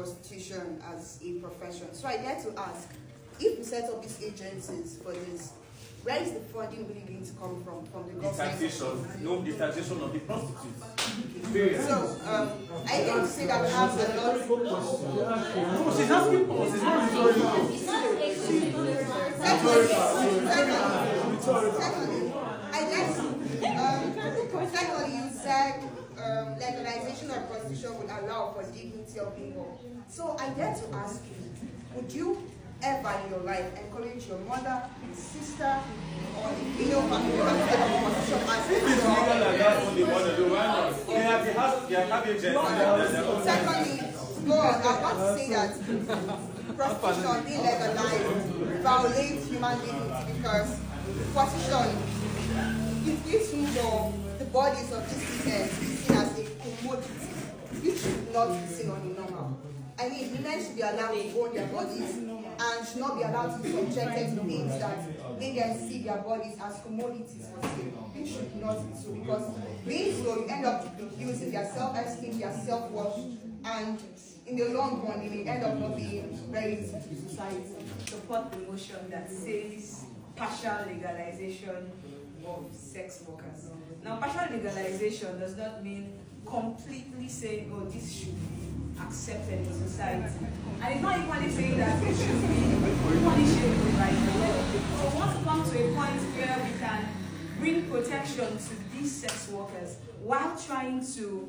prostitution as a profession. So I dare to ask, if we set up these agencies for this, where is the funding really going to come from the government? The taxation of the prostitutes. So, I can say that we have a lot. No, she's asking for us. Secondly, you said legalization of prostitution would allow for dignity of people. So I dare to ask you, would you ever in your life encourage your mother, sister, or the female family member to take up prostitution as a job? Secondly, go on, I'm about to say that prostitution being legalized violates human dignity because prostitution is using the bodies of these women to be seen as a commodity, which should not be seen on the normal. I mean, women should be allowed to own their bodies and should not be allowed to be subjected to things that make them see their bodies as commodities for sale. It should not be so, because being so, you end up using their self-esteem, their self-worth, and in the long run, you may end up not being very useful to society. Support the motion that says partial legalization of sex workers. Now, partial legalization does not mean completely saying, oh, this should be accepted in society. And it's not equally saying that it should be punishable by the law. So we want to come to a point where we can bring protection to these sex workers while trying to,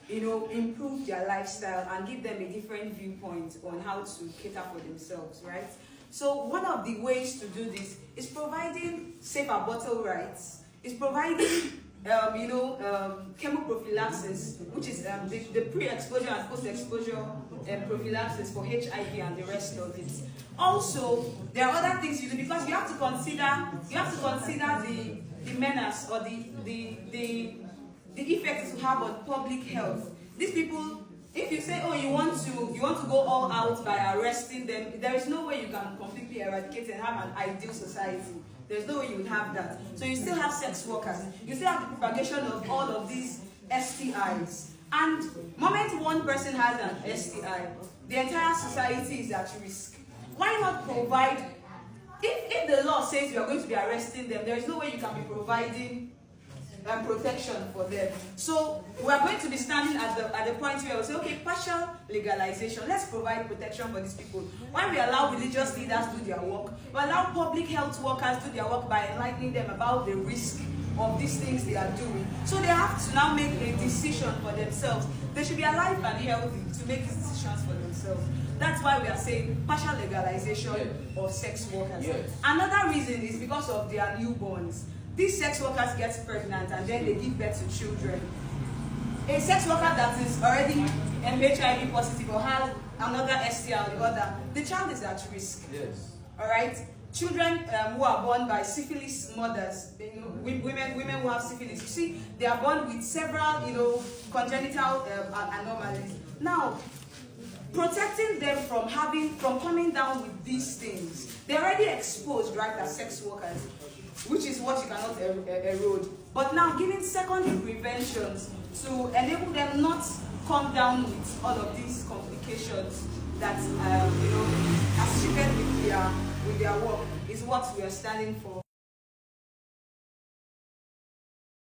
improve their lifestyle and give them a different viewpoint on how to cater for themselves, right? So one of the ways to do this is providing safe abortal rights, is providing chemoprophylaxis, which is the pre-exposure and post-exposure prophylaxis for HIV and the rest of it. Also, there are other things you do, because you have to consider the menace or the effects to have on public health. These people, if you say, oh, you want to go all out by arresting them, there is no way you can completely eradicate and have an ideal society. There's no way you would have that. So you still have sex workers. You still have the propagation of all of these STIs. And the moment one person has an STI, the entire society is at risk. Why not provide, if the law says you are going to be arresting them, there is no way you can be providing protection for them. So we are going to be standing at the point where we say, okay, partial legalization, let's provide protection for these people. When we allow religious leaders do their work, we allow public health workers do their work by enlightening them about the risk of these things they are doing. So they have to now make a decision for themselves. They should be alive and healthy to make these decisions for themselves. That's why we are saying partial legalization of sex workers. Yes. Another reason is because of their newborns. These sex workers get pregnant and then they give birth to children. A sex worker that is already HIV positive or has another STI or the other, the child is at risk. Yes. All right. Children who are born by syphilis mothers, women who have syphilis, you see, they are born with several, congenital anomalies. Now, protecting them from coming down with these things, they're already exposed, right, as sex workers, which is what you cannot erode. But now giving secondary preventions to enable them not come down with all of these complications that associated with their work is what we are standing for.